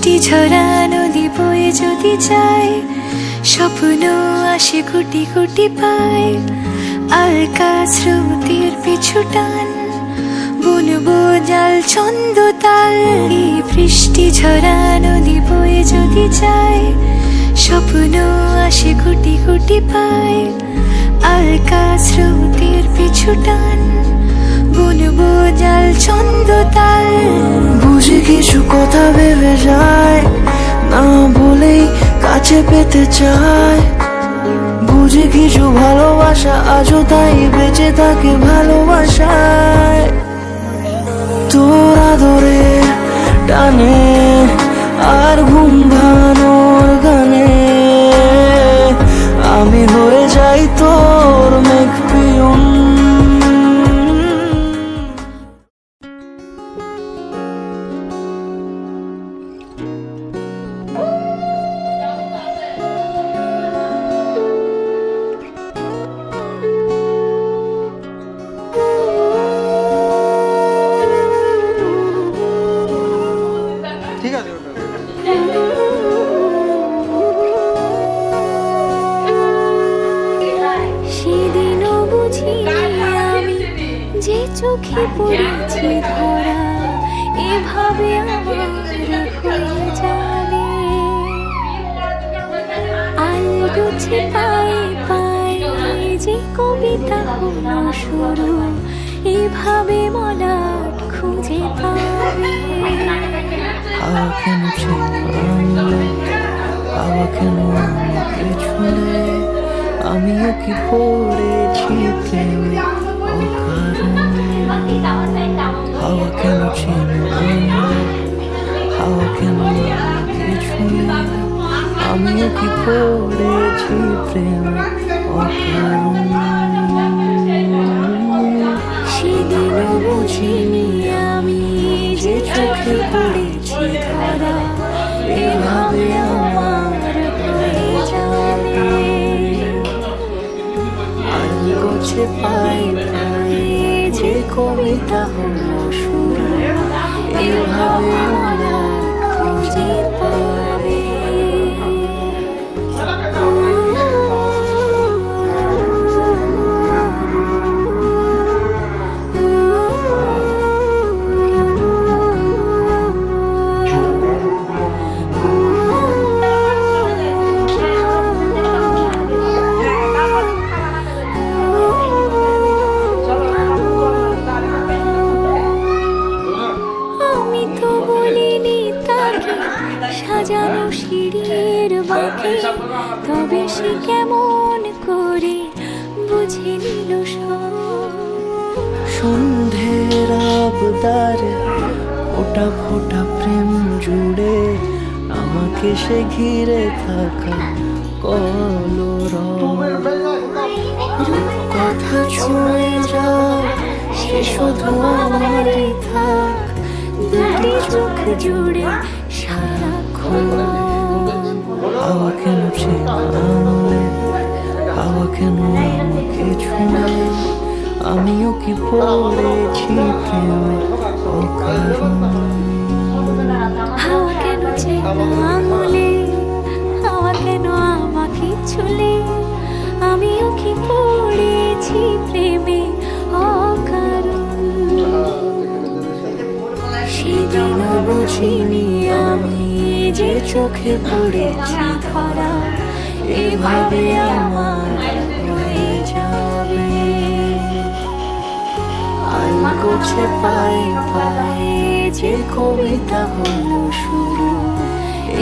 বৃষ্টি ঝরা নদী বয়ে যদি যায়, স্বপ্ন আসে কোটি কোটি পায়। আলকা স্রোতের পিছু টান, বুনবো জাল ছন্দ তাল। এই বৃষ্টি ঝরা নদী বয়ে যদি যায়, স্বপ্ন আসে কোটি কোটি পায়। আলকা স্রোতের পিছু টান, বুনবো জাল ছন্দ তাল। বুঝি কিছু কথা ভেবে যায়, না বলেই কাছে পেতে চায়। বুঝি কিছু ভালোবাসা আজও তাই বেঁচে থাকে ভালোবাসায়। তোর আদরে টানে আর ঘুম ভাঙানোর গানে আমি হয়ে যাই তোর মেঘ পিয়ন। সেদিনও বুঝি আমি যে চোখে পড়েছি ধরা, এভাবে আমার হয়ে যাবে। আলগোছে পায়ে পায়ে যে কবিতা হলো শুরু, এভাবে মলাট খুঁজে পাবে। হাওয়া কেন ছেলে, হাওয়া কেন আমাকে ছুঁলে, আমিও কি পড়েছি প্রেমে অকারণ। হাওয়া কেন ছেলে, হাওয়া কেন আমাকে ছুঁলে, আমিও কি পড়েছি প্রেমে অকারণ। সেদিনও বুঝিনি আমি যে চোখে পড়েছি ধরা, এভাবে আমার হয়ে যাবে। আলগোছে পায়ে পায়ে যে কবিতা হলো শুরু, এভাবে আমরা খুঁজে পাবে। সাজানো সিঁড়ির বাঁকে, তবে সে কেমন করে বুঝে নিল সব। সন্ধের আবদারে ফোটা ফোটা প্রেম জুড়ে আমাকে সে ঘিরে থাকা কলরব। কথা ছুঁয়ে যাক সে শুধু আমারই থাক, দুটি চোখ জুড়ে সারাক্ষণ। হাওয়া কেন ছেলে, হাওয়া কেন আমাকে ছুঁলে, আমিও কি পড়েছি প্রেমে অকারণ। হাওয়া কেন চেনা আঙুলে, হাওয়া কেন আমাকে ছুলে, আমিও কি পড়েছি প্রেমে অকারণ। সেদিনও বুঝিনি আমি যে চোখে পড়েছি ধরা, এভাবে আমার হয়ে যাবে। আলগোছে পায়ে পায়ে যে কবিতা হলো শুরু,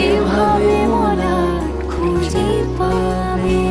এভাবে মলাট খুঁজে পাবে।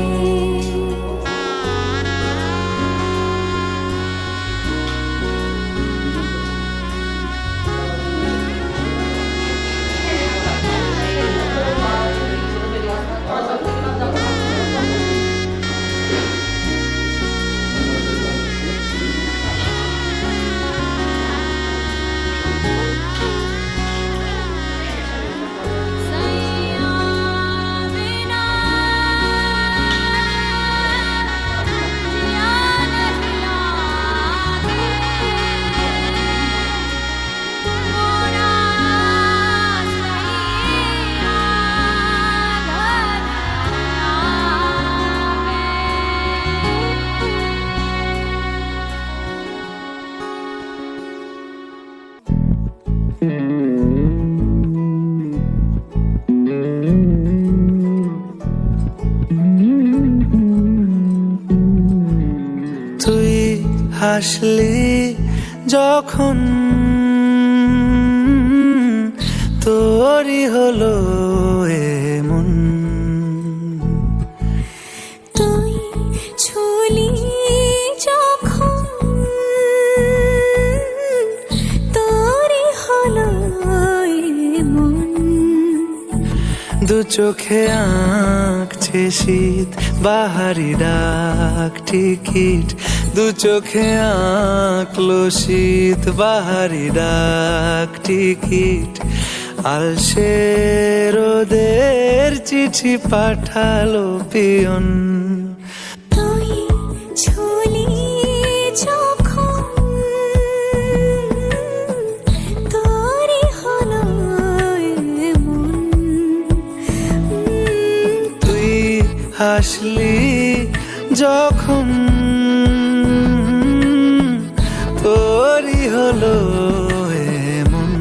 হাসলি যখন তোরই হলো এমন। তুই ছুলি যখন তোরই হলো এমন। দু চোখে আঁকছে শীত বাহারি ডাক টিকিট, দু চোখে আঁকলো শীত বাহারি ডাক টিকিট। আলসে রোদের চিঠি পাঠালো পিয়ন। তুই ছুলি যখন তোরই হলো এমন। তুই হাসলি যখন তোরই হলো এমন।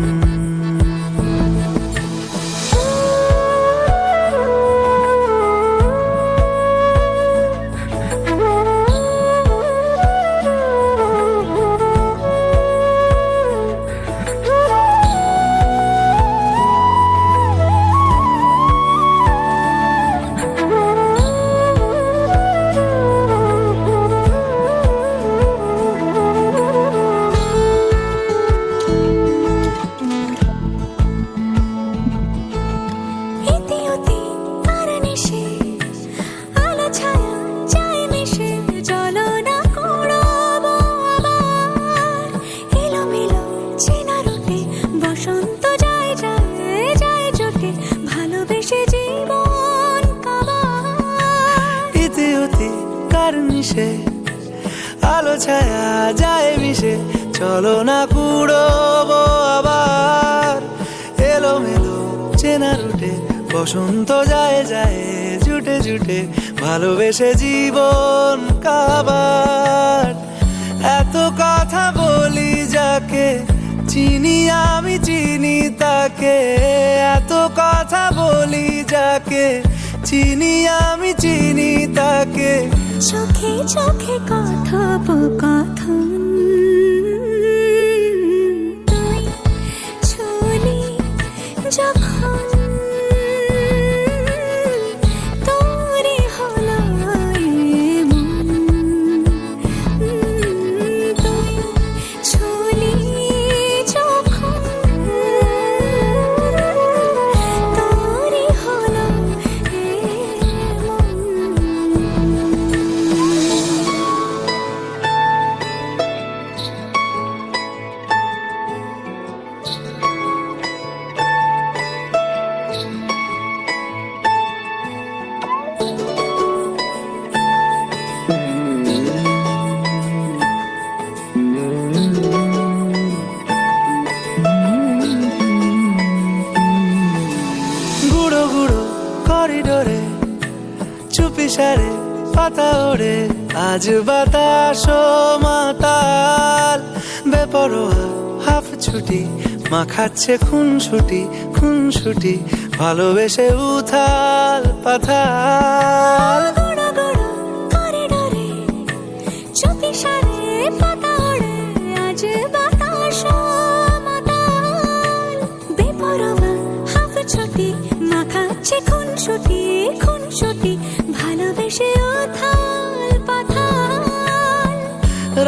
বসন্ত যায় যায় যায় জোটে ভালোবেসে জীবন কাবার। ইতি উতি কার মিশে আলো ছায়া যায় মিশে, চলো না কুড়োবো আবার। এলো মেলো চেনা রুটে বসন্ত যায় যায় জুটে জুটে ভালোবেসে জীবন কাবার। এত কথা বলি যাকে চিনি আমি চিনি তাকে, এত কথা বলি যাকে চিনি আমি চিনি তাকে। চোখে চোখে কথোপকথন। তুই ছুলি যখন তোরই হলো এমন। তুই ছুলি যখন তোরই হলো এমন। গুঁড়ো গুঁড়ো করিডোরে চুপি সারে পাতা ওড়ে, আজ বাতাস মাতাল বেপরোয়া হাফ ছুটি মাখাচ্ছে খুনসুটি খুনসুটি ভালোবেসে উথাল পাথাল। গুঁড়ো গুঁড়ো করিডোরে চুপি সারে পাতা ওড়ে, আজ বাতাস মাতাল বেপরোয়া হাফ ছুটি মাখাচ্ছে খুনসুটি খুনসুটি ভালোবেসে উথাল পাথাল।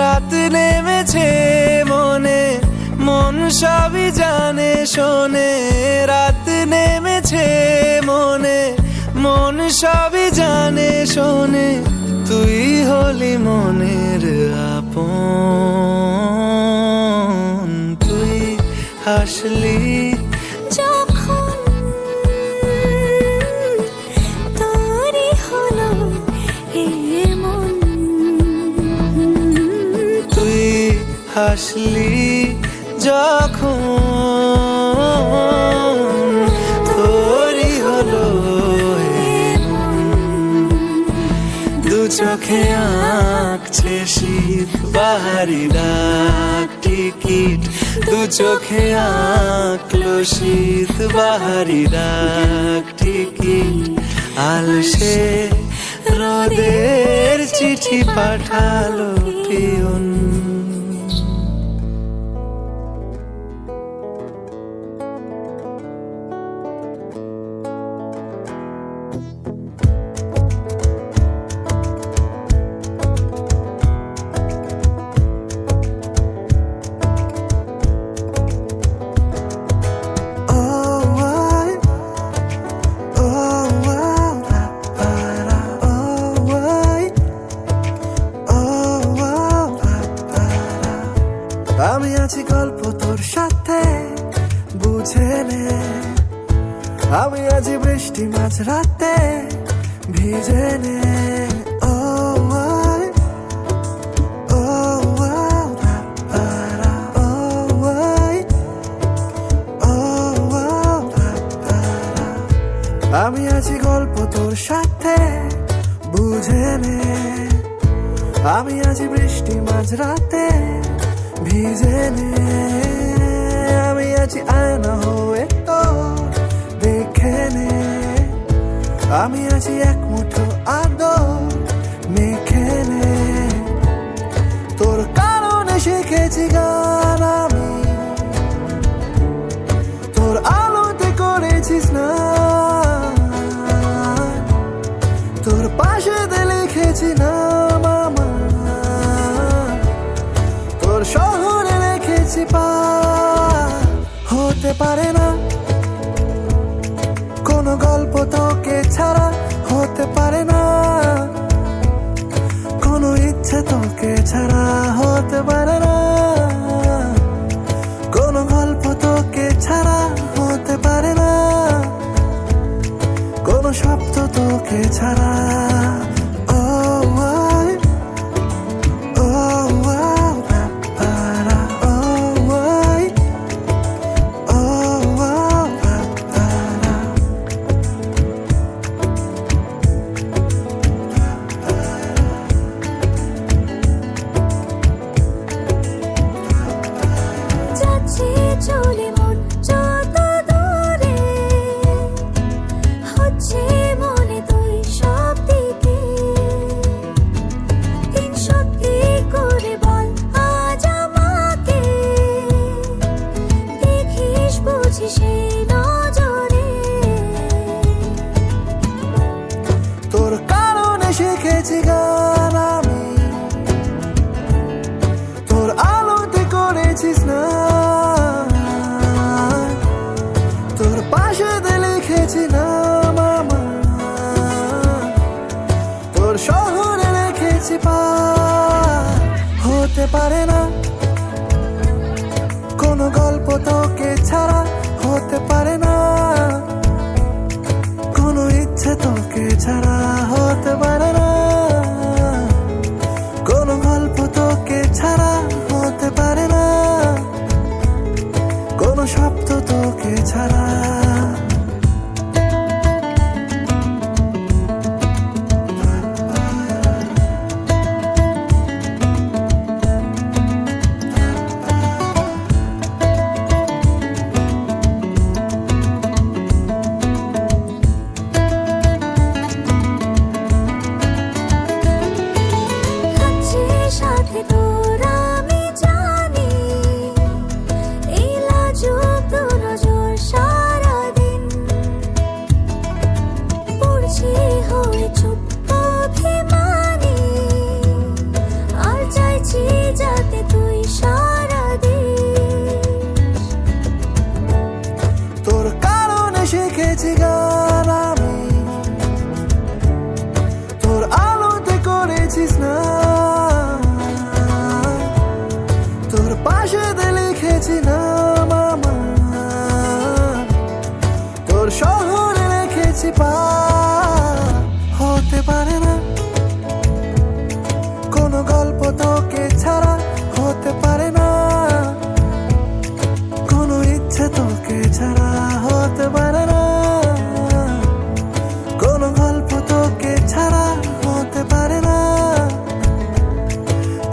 রাত নেমেছে মনে মন সবই জানে শোনে, রাত নেমেছে মনে মন সবই জানে শোনে। তুই হলি মনের আপন, তুই হাসলি যখন তোরই হলো এমন। তুই হাসলি যখন তোরই হলো এমন। দু চোখে আঁকছে শীত বাহারি ডাক টিকিট, দু চোখে আঁকলো শীত বাহারি ডাক টিকিট। আলসে রোদের চিঠি পাঠালো পিয়ন। আমি আজি বৃষ্টি মাঝ রাতে ভিজে নে ও আয়, ও আও, পারা, ও আয়, ও আও, পারা। আমি আছি গল্প তোর সাথে বুঝে নে আমি আছি বৃষ্টি মাঝ রাতে ভিজে নে আমি আছি আয়না হয়ে তো দেখে নে আমি আছি এক মুঠো আদর মেখে নে তোর কারণে শিখেছি গান আমি তোর আলোতে করেছিস না তোর পাশে লিখেছি না মামা তোর শহরে রেখেছি পা হতে পারে না কোনো গল্প তোকে ছাড়া হতে পারে না কোনো ইচ্ছে তোকে ছাড়া হতে পারে না কোনো গল্প তোকে ছাড়া হতে পারে না কোনো শব্দ তোকে ছাড়া ও আয়, ও আও, পারা, ও আয়, ও আও, পারা। যাচ্ছে চলে মন যত দূরে হচ্ছে মনে তুই সব দিকে দিন সত্যি করে বল আজ আমাকে দেখিস বুঝি সেই নজরে তোর কারণে শিখেছি গান আমি তোর আলোতে করেছিস না তোর পাশে লিখেছি না মামা তোর শহরে রেখেছি পা হতে পারে না কোনো গল্প তোকে ছাড়া হতে পারে না কোনো ইচ্ছে তোকে ছাড়া হতে পারে না কোনো গল্প তোকে ছাড়া হতে পারে না কোনো শব্দ তোকে ছাড়া থাকছে সাথে তোর আমি জানি এই লাজুক দু নজর সারাদিন পড়ছি হয়ে চুপ অভিমানী আর চাইছি যাতে তুই সারা দিস তোর কারণে শিখেছি গান আমি তোর আলোতে করেছিস না তোর পাশে লিখেছি না মামা তোর শহরে রেখেছি পা হতে পারে না কোনো গল্প তোকে ছাড়া হতে পারে না কোনো ইচ্ছে তোকে ছাড়া হতে পারে না কোনো গল্প তোকে ছাড়া হতে পারে না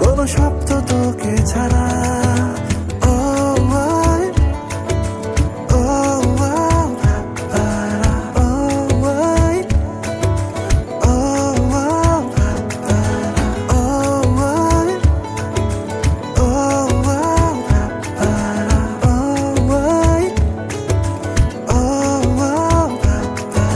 কোনো শব্দ তোকে ছাড়া ও আয়, ও আও, পারা, ও আয়, ও আও, পারা, ও আয়, ও আও, পারা, ও আয়, ও আও, পারা।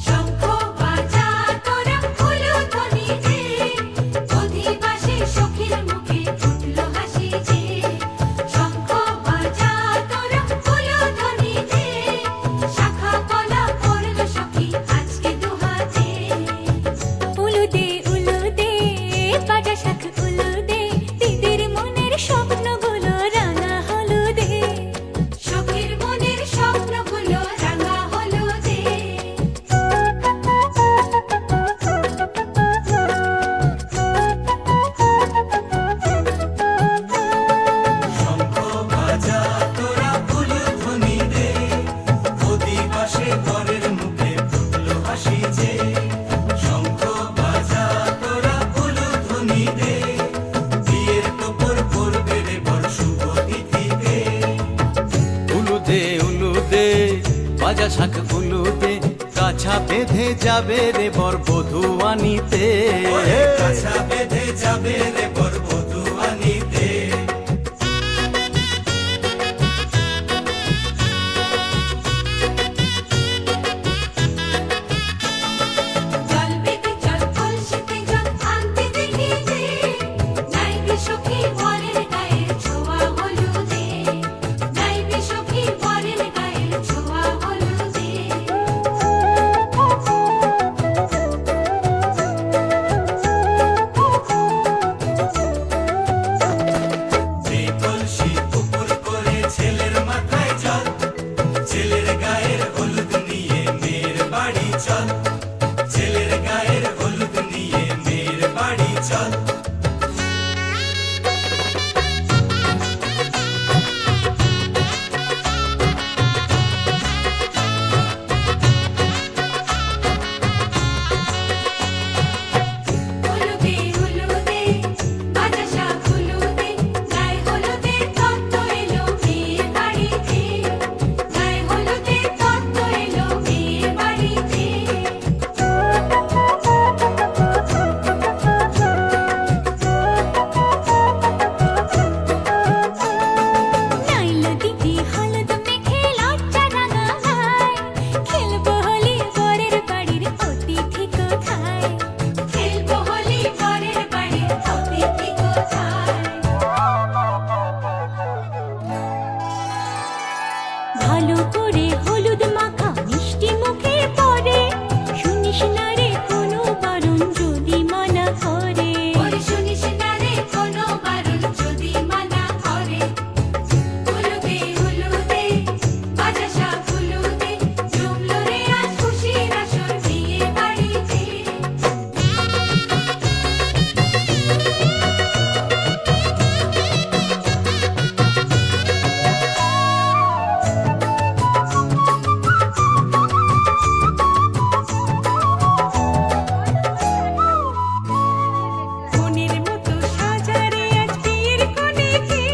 শঙ্খ বাজা তোরা উলুধ্বনি দে, অধিবাসী সখীর মুখে ফুটলো হাসি যে। শঙ্খ দে উলু দে বাজা শাখ উলু দে কাছা বেঁধে যাবে রে বর বধূ আনিতে কাছা বেঁধে যাবে রে বর বধূ আনিতে জল বেগে জল কলসিতে জল আনতে দেখি যে নাইবে সখী বরের গায়ের ছোঁয়া হলুদে নাইবে সখী বরের গায়ের ছোঁয়া হলুদে যে কলসি উপর করে ছেলের মাথায় জল ছেলের গায়ের হলুদ নিয়ে মেয়ের বাড়ি চল ছেলের গায়ের হলুদ নিয়ে মেয়ের বাড়ি চল হলুদে হলুদে বাজা শাখ হলুদে গায়ে হলুদে তত্ত্ব এলো মেয়ের বাড়িতে গায়ে হলুদে তত্ত্ব এলো মেয়ের বাড়িতে নাইলো দিদি হলুদ মেখে লজ্জা রাঙায় খেলবো হোলি বরের বাড়ির অতিথি কোথায় খেলবো হোলি বরের বাড়ির অতিথি কোথায় ভালো করে হলুদ মাখা মিষ্টি মুখে পড়ে শুনিস না রে কোনো বারণ যদি মানা করে শুনিস না রে কোনো বারণ যদি মানা করে হলুদে হলুদে বাজা শাখ হলুদে জমলো রে আজ খুশির আসর বিয়ে বাড়িতে মনের মতো সাজারে আজ বিয়ের কনেকে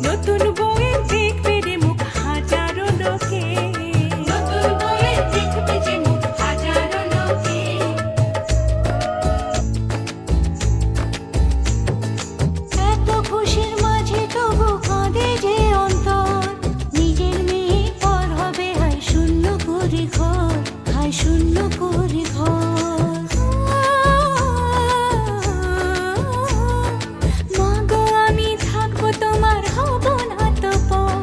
নতুন বউয়ের দেখবে রে মুখ হাজারো লোকে নতুন বউয়ের দেখবে যে মুখ হাজারো লোকে এত খুশির মাঝে তবু কাঁদে যে অন্তর নিজের মেয়ে পর হবে হায় শূন্য করে ঘর হায় শূন্য করে ঘর মাগো আমি থাকবো তোমার হব না তো পর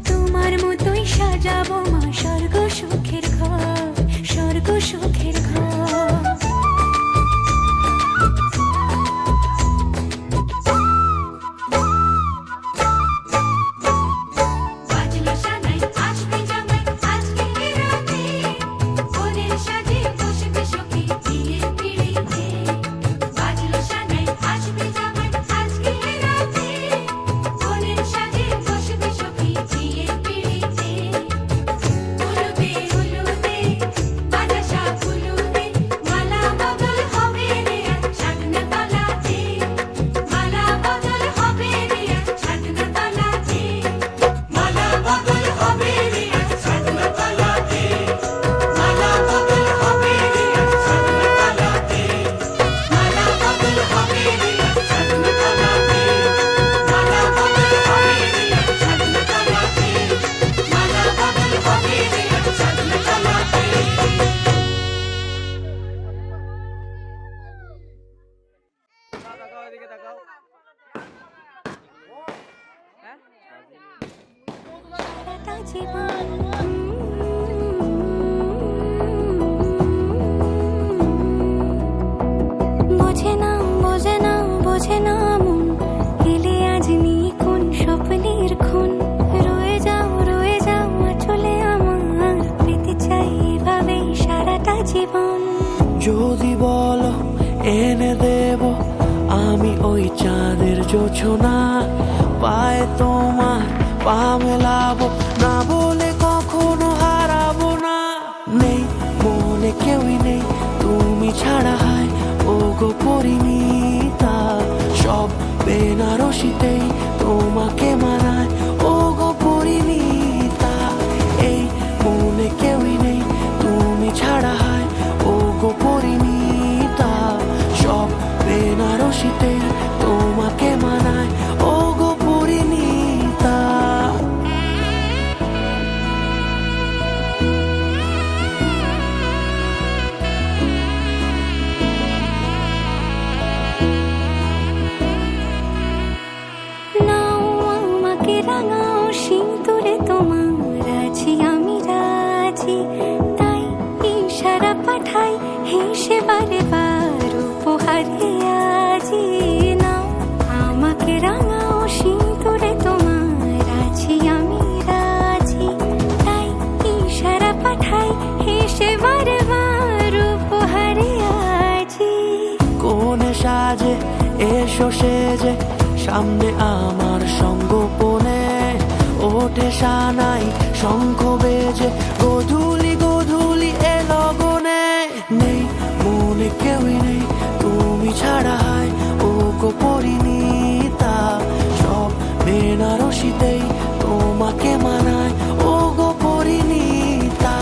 তোমার মতোই সাজাবো মা স্বর্গ সুখের ঘর স্বর্গ সুখের ঘর বাজলো সানাই আসবে জামাই আজকে রাতে বোনের সাজে বসবে সখী বিয়ের পিড়িতে বাজলো সানাই আসবে জামাই আজকে রাতে বোনের সাজে বসবে সখী বিয়ের পিড়িতে হলুদে হলুদে বাজা শাখ হলুদে মালা বদল হবে রে আজ ছাদনা তলাতে মালা বদল হবে রে আজ ছাদনা তলাতে মালা বদল হবে রে আজ ছাদনা তলাতে মালা বদল হবে রে আজ ছাদনা তলাতে মালা বদল হবে রে আজ ছাদনা তলাতে মালা বদল হবে রে আজ ছাদনা তলাতে মালা বদল হবে রে আজ ছাদনা তলাতে সারাটা জীবন বোঝে না বোঝে না বোঝে না মন এলে আজ নিখুন স্বপ্নের খুন রয়ে যাও চলে আমার পেতে চাই এভাবেই সারাটা জীবন যদি বলো এনে দেব আমি ওই চাঁদের জোছনা পায়ে তোমার পা মেলাবো না বলে কখনো হারাবো না নেই মনে কেউই নেই তুমি ছাড়া হায় ও গো পরিণীতা সব বেনারসিতেই তোমাকে মানায় ও গো পরিণীতা সিঁদুরে তোমার আছি আমি রাজি, তাই ইশারা পাঠাই হেসে বারে বার উপহারে আজি। নাও আমাকে রাঙাও সিঁদুরে তোমার আছি আমি রাজি, তাই ইশারা পাঠাই হেসে বারে বার উপহারে আজি। কোনে সাজে এসো সেজে সামনে আমার সঙ্গোপনে, ওঠে সানাই শঙ্খ বেজে গধূলি গধূলি এ লগনে। নেই মনে কেউই নেই তুমি ছাড়া, হায় ও গো পরিণীতা, সব বেনারসিতেই তোমাকে মানায় ও গো পরিণীতা।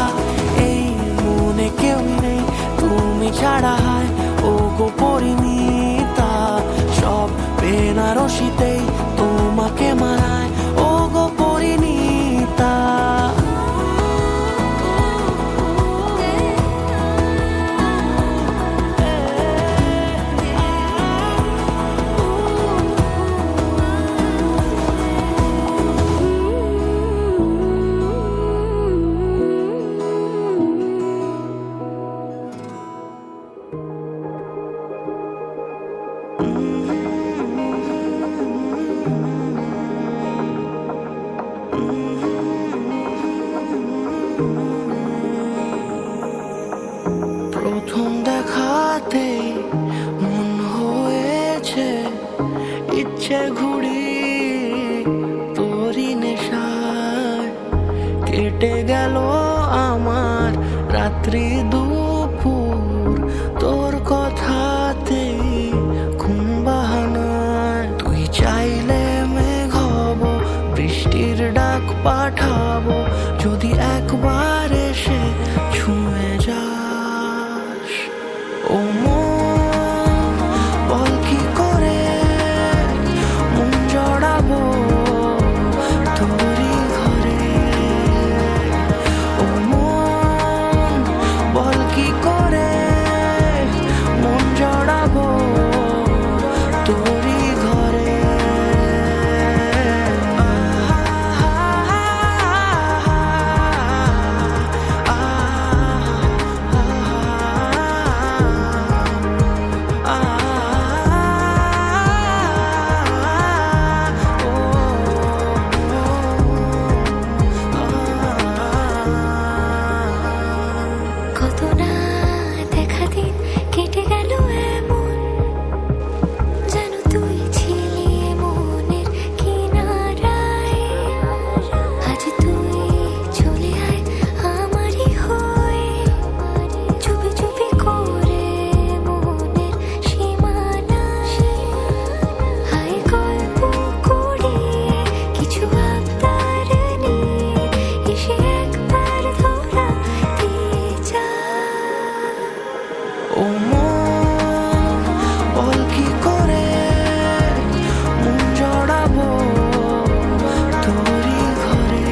এই মনে কেউই নেই তুমি ছাড়া, হায় ও গো পরিণীতা, সব বেনারসিতেই তোমাকে মানায় ও গো পরিণীতা। প্রথম দেখাতেই মন হয়েছে ইচ্ছে ঘুড়ি তোরই নেশায়, কেটে গেল আমার রাত্রি দুপুর তোর কথাতেই ঘুম বাহানায়। তুই চাইলে মেঘ হব, বৃষ্টির ডাক পাঠাবো, যদি একবার এসে ছুঁয়ে যাস। ও মন বল কি করে মন জড়াবো তোরই ঘরে। ও মন বল কি করে মন জড়াবো তোরই ঘরে। কত না দেখা দিন কেটে গেল এমন, যেন তুই ছিলি মনের কিনারায়। আজ তুই চলে আয় আমারই হয়ে, চুপি চুপি করে মনের সীমানায়। আয় গল্প করি কিছু আবদার নিয়ে, এসে একবার ধরা দিয়ে যা। ও মন বল কি করে মন জড়াবো তোরই ঘরে।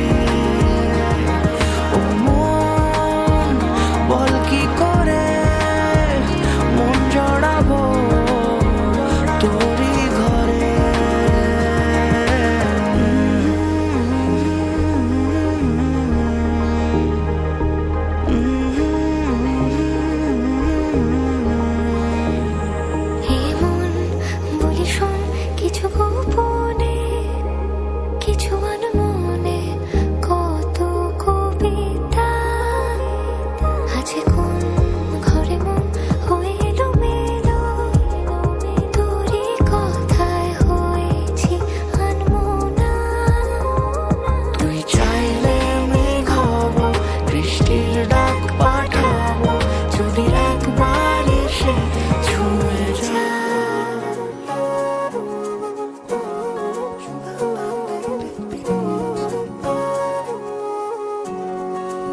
ও মন বল কি করে মন জড়াবো তোরই ঘরে। এমন বলি শোন কিছু গোপনে, কিছু আনমনে, কত কবিতা আছে কোন ঘরে মন হয়ে এলো মেলো। তোরই কথায় হয়েছি আনমনা। তুই চাইলে মেঘ হব, বৃষ্টির ডাক পাঠাবো, যদি একবার এসে ছুঁয়ে যা।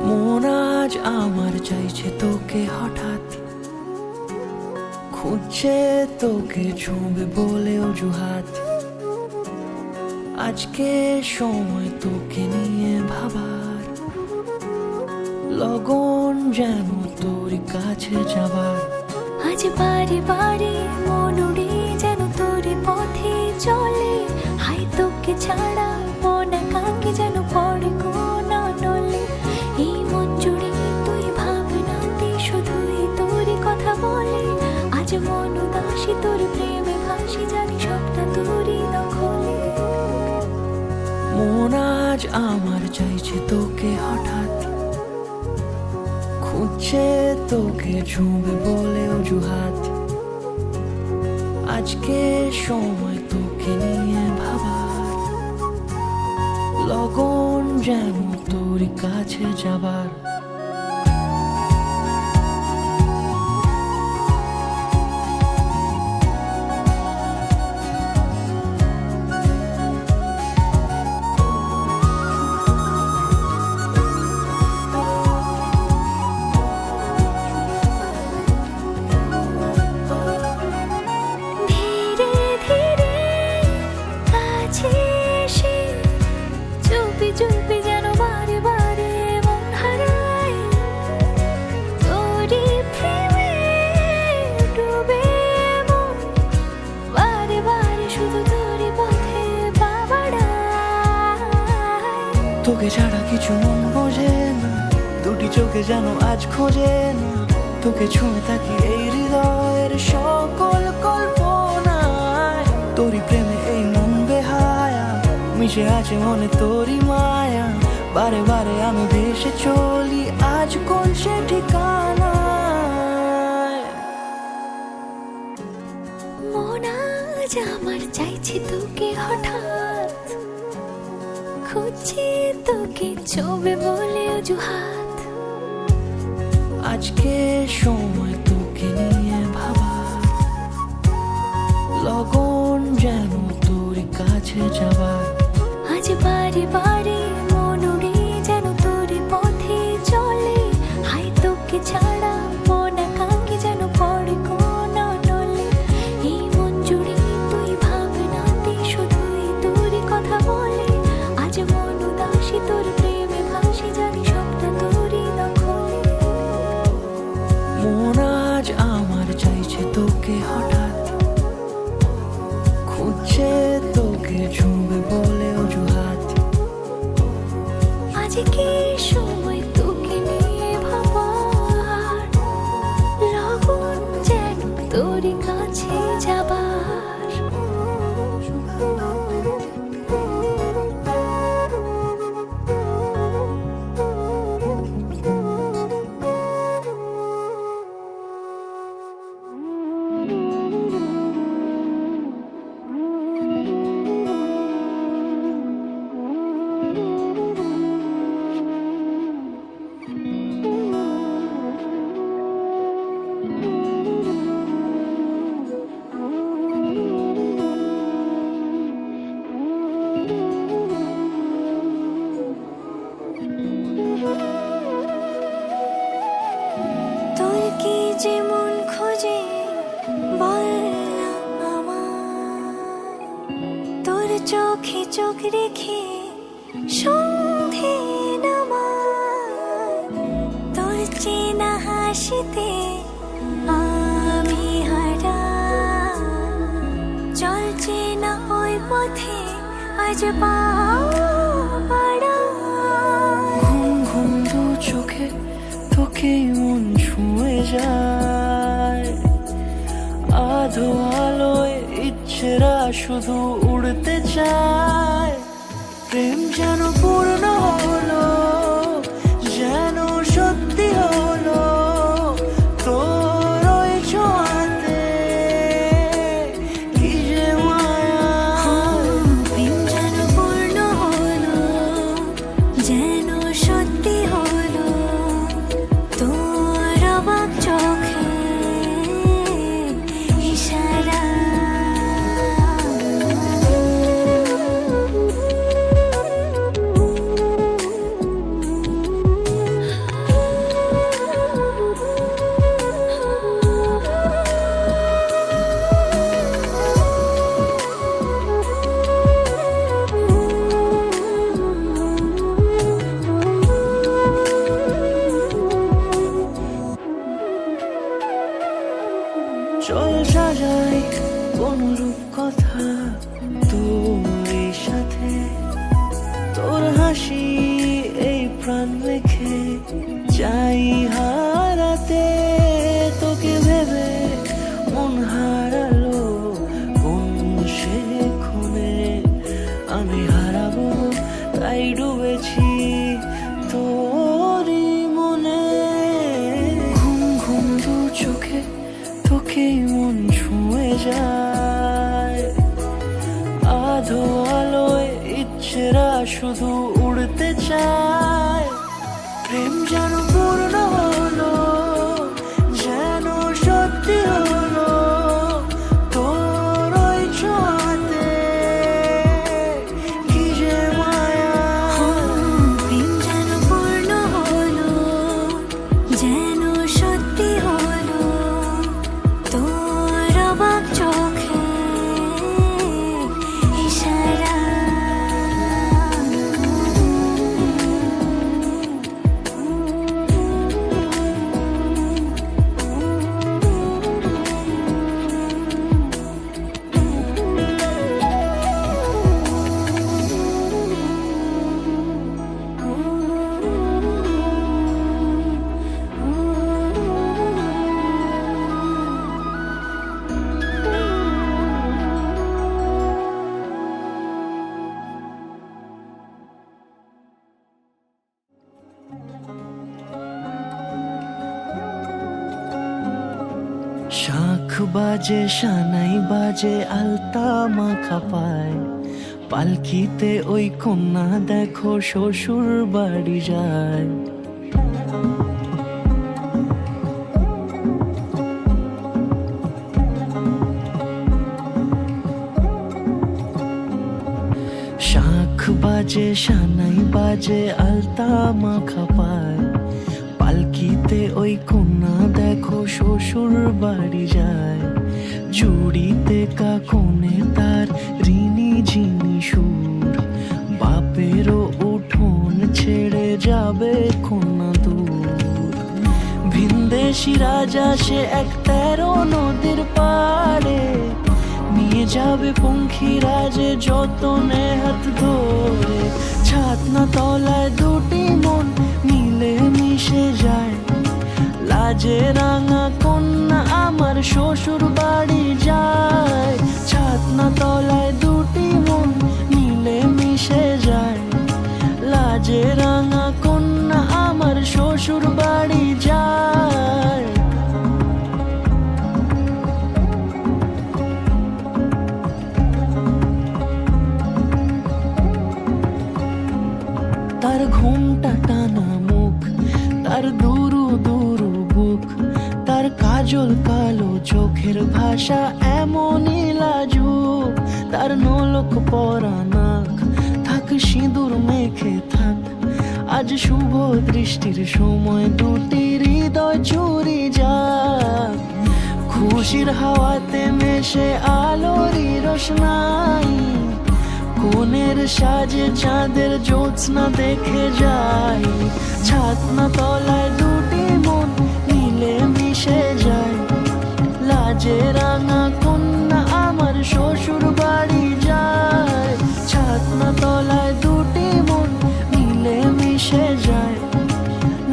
মন আজ আমার চাইছে তোকে হঠাৎ, খুঁজছে তোকে ছুঁবে বলে অজুহাত। আজকে সময় তোকে নিয়ে ভাবার, লগন যেন তোর কাছে যাবার। আজ বারে বারে মন উড়ে যেন তোর পথে চলে, হাই তোকে ছাড়া মন একাকী আমার চাইছে তোকে হঠাৎ, খুঁজছে তোকে ছুঁবে বলে অজুহাত। আজকে সময় তোকে নিয়ে ভাবার, লগন যেন তোর কাছে যাবার। ধীরে ধীরে কাছে এসে চুপি চুপি যেন বারে বারে মন হারায়, তোরই প্রেমে ডুবে মন বারে বারে শুধু তোরই পথে পা বাড়ায়। তোকে ছাড়া কিছু মন বোঝে না, দুটি চোখে যেন আজ খোঁজে না। তোকে ছুঁয়ে থাকি এই হৃদয়ের সকল কল্পনায়, তোরই প্রেমে এই মন বেহায়া, মিশে আছে মনে তোরই মায়া। বারে বারে আমি ভেসে চলি আজ কোন সে ঠিকানায়। মন আজ আমার চাইছে তোকে হঠাৎ, খুঁজছে তোকে ছবে বলে অজুহাত। আজকে সময় তোকে নিয়ে ভাবার, লগন যেন তোর কাছে যাবার। আজ বারে বারে মন উড়ে যেন তোর পথে চলে, হায় তোকে ছাড়া মন একাকী যেন পড়ে কোন নলে। এই মন জুড়ে তুই ভাবনাতে শুধুই তোরই কথা বলে, আজ মন উদাসী তোর প্রেমে ভাসি, জানি সবটা তোরই দখলে। মন আজ আমার চাইছে তোকে হঠাৎ, খুঁজছে তোকে ছুঁবে বলে অজুহাত। আজকে সময় তোকে নিয়ে ভাবার, লগন যেন তোরই কাছে যাবার। তোর কি যে মন খোঁজে বল না আমায়, তোর চোখে চোখ রেখে সন্ধে নামায়। তোর চেনা হাসিতে আমি হারাই, চলছে না ওই পথে আজ পা বাড়াই। ঘুম ঘুম দু চোখে তোকে মন ছুঁয়ে যায়, আধো আলোয় ইচ্ছেরা শুধু উড়তে চায়। প্রেম যেন পূর্ণ হলো, যেন সত্যি হলো তোর ওই ছোঁয়াতে, কি যে মায়া। প্রেম যেন পূর্ণ হলো, যেন সত্যি হলো তোর অবাক চোখে ইশারা। চল সাজাই কোন রূপ কথা তোর সাথে, তোর হাসি এই প্রাণ রেখে চাই হারাতে। তোকে ভেবে মন হারালো কোন সে খুনে, আমি হারাবো তাই ডুবে পড়েছি তোরই মনে। ঘুম ঘুম দু চোখে তোকেই মন ছুঁয়ে যায়, আধো আলোয় ইচ্ছেরা শুধু উড়তে চায়। প্রেম যেন পূর্ণ হলো, যেন সত্যি হলো তোর ওই ছোঁয়াতে, কি যে মায়া। প্রেম যেন পূর্ণ হলো, যেন সত্যি হলো তোর অবাক চোখে ইশারা। শাঁখ বাজে সানাই বাজে আলতা মাখা পায়, পালকিতে ওই কন্যা দেখো শ্বশুর বাড়ি যায়। শাঁখ বাজে সানাই বাজে আলতা মাখা পায়, পালকিতে ওই কন্যা দেখো শ্বশুর বাড়ি যায়। জুড়িতে কাকনে তার ঋণী ঝিনি সুর, বাপেরও উঠোন ছেড়ে যাবে কন্যা দূর। ভিনদেশি রাজা সে এক 13 নদীর পাড়ে, নিয়ে যাবে পঙ্খী রাজে যতনে হাত ধরে। ছাতনা তলায় দুটি মন মিলে মিশে যায়, লাজে রাঙা কন্যা আমার শ্বশুর বাড়ি যায়। ছাতনা তলায় দুটি মন মিলে মিশে যায়, লাজে রাঙা কন্যা আমার শ্বশুর বাড়ি যায়। তার ঘুমটা টানা মুখ, তার দুরু দুরু বুক, তার কাজল কালো চোখের ভাষা এমনই লাজুক। তার নোলক পরা নাক, থাক সিঁদুর মেখে থাক, আজ শুভ দৃষ্টির সময় দুটি হৃদয় চুরি যাক। খুশির হাওয়াতে মেশে আলোরই রোশনাই, কোণের সাজে চাঁদের জ্যোৎস্না দেখে যাই। ছাতনা তলায় দুটি মন মিলে মিশে যায়, লাজে রাঙা কন্যা আমার শ্বশুর বাড়ি যায়। ছাতনা তলায় দুটি মন মিলে মিশে যায়,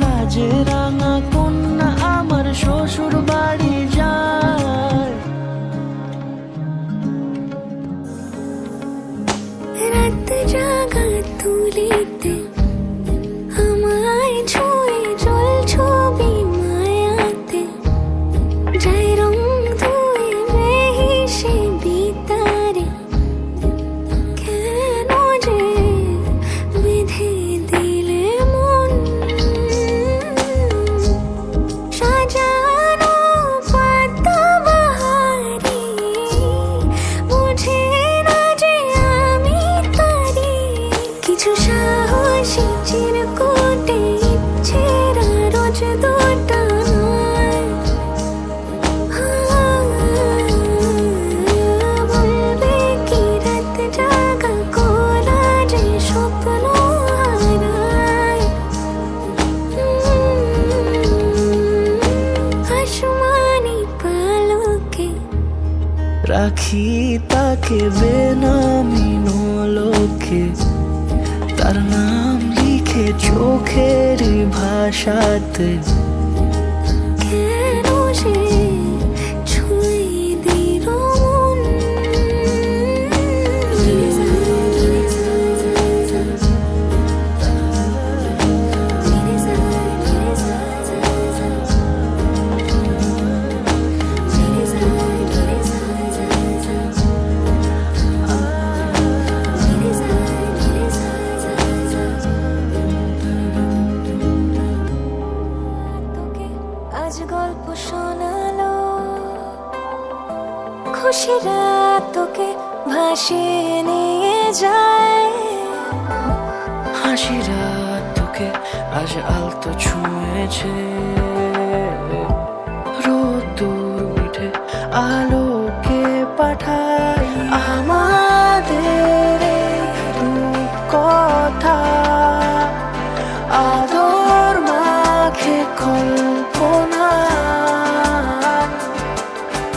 লাজে রাঙা কন্যা আমার শ্বশুর বাড়ি যায়। রাত জাগা তুলিতে আমায় ছুঁয়ে জল ছবি মায়াতে, যাই রং ধুয়ে বেহিসে বিতারে, কেন যে বেঁধে দিলে মন। সাজানো পাতা বাহারি বুঝে না যে আমি তারি, কিছু সাহসী চিরকুটে ইচ্ছেরা রোজ দুটায়। বলবে কি রাত জাগা কোরা যে স্বপ্ন হারায়। আসমানি পালকে রাখি তাকে বেনামি নলকে, তার নাম লিখে চোখের ভাষাতে। কেন সে ছুঁয়ে দিল মন। খুশিরা তোকে ভাসিয়ে নিয়ে যায়, হাসিরা তোকে আজ আলতো ছুঁয়েছে, রোদ্দুর উঠে আলোকে পাঠাই আমাদের এই রূপকথা, আদর মাখে কল্পনা,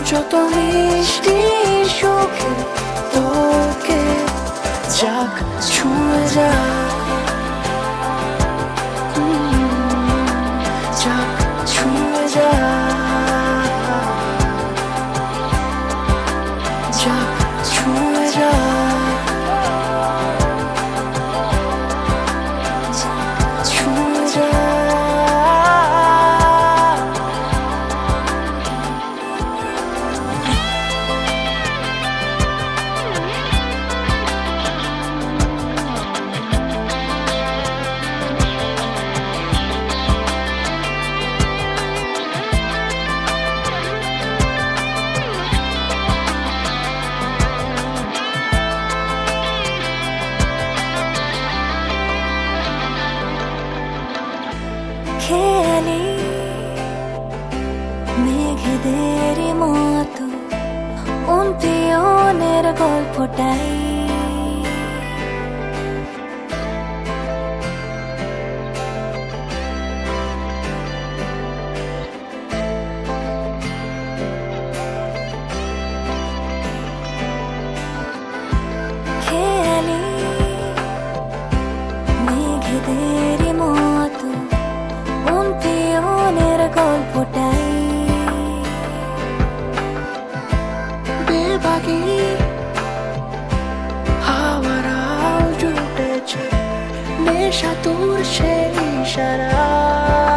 যত মিষ্টি সুখে তোকে যাক ছুঁয়ে যাক, যাক ছুঁয়ে যাক, যাক ছুঁয়ে যাক, ছুঁয়ে যাক। খেয়ালি মেঘেদের মতো অন্তিয়নের গল্পটাই খেয়ালি মেঘেদের মতো অন্তিয়নের গল্পটাই বেবাগি হাওয়ারাও জুটেছে নেশা তোর সেই ইশারায়,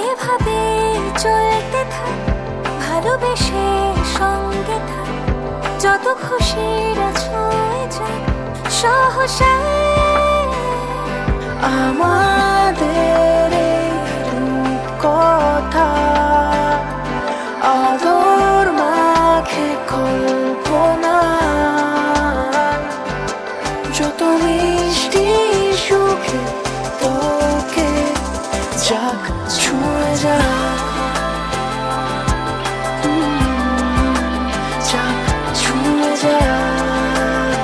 এভাবে চলতে থাক, ভালোবেসে সঙ্গে থাক, যত খুশিরা ছুঁয়ে যাক সহসায় আমাদের এই রূপকথা, আদর মাখে কল্পনা, যত মিষ্টি সুখে তোকে যাক ছুঁয়ে যাক, যাক ছুঁয়ে যাক,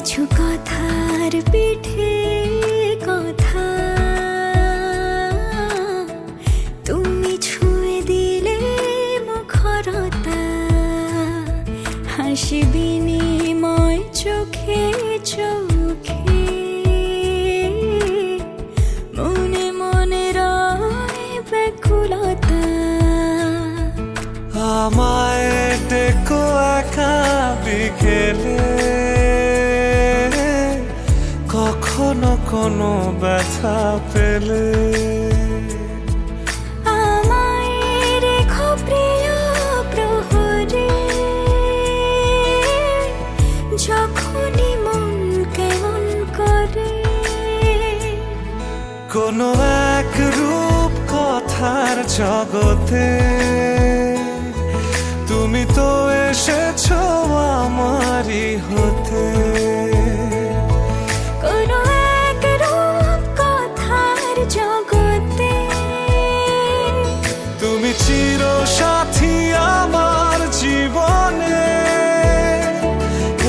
কিছু কথার পিঠে কথা তুমি ছুঁয়ে দিলে মুখরতা হাসি বিনিময় চোখে চোখে মনে মনে রয় ব্যাকুলতা আমায় ডেকো একা বিকেলে কখনো কোনো ব্যথা পেলে আমায় রেখো প্রিয় প্রহরে যখনই মন কেমন করে কোনো এক রূপ কথার জগতে তুমি তো এসেছো আমারই হতে কোনো এক রূপ কথার জগতে তুমি চির সাথী আমার জীবনে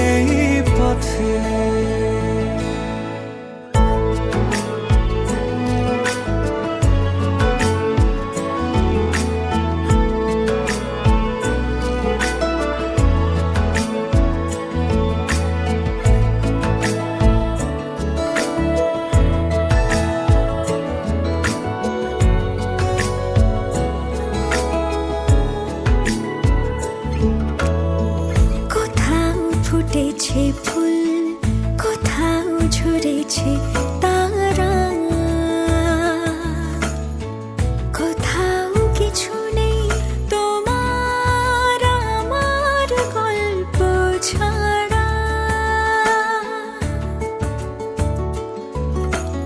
এই পথে কোথাও ফুটেছে ফুল কোথাও ঝরেছে তারা কোথাও কিছু নেই তোমার আমার গল্প ছাড়া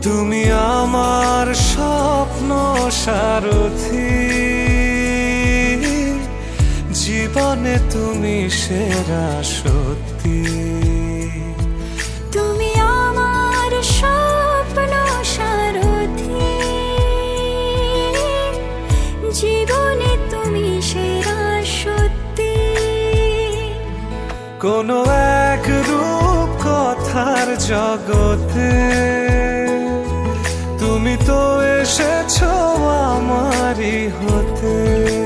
তুমি আমার স্বপ্ন সারথি জীবনে তুমি সেরা সত্যি তুমি আমার স্বপ্ন সারথি জীবনে তুমি সেরা সত্যি কোনো এক রূপ কথার জগতে তুমি তো এসেছো আমারই হতে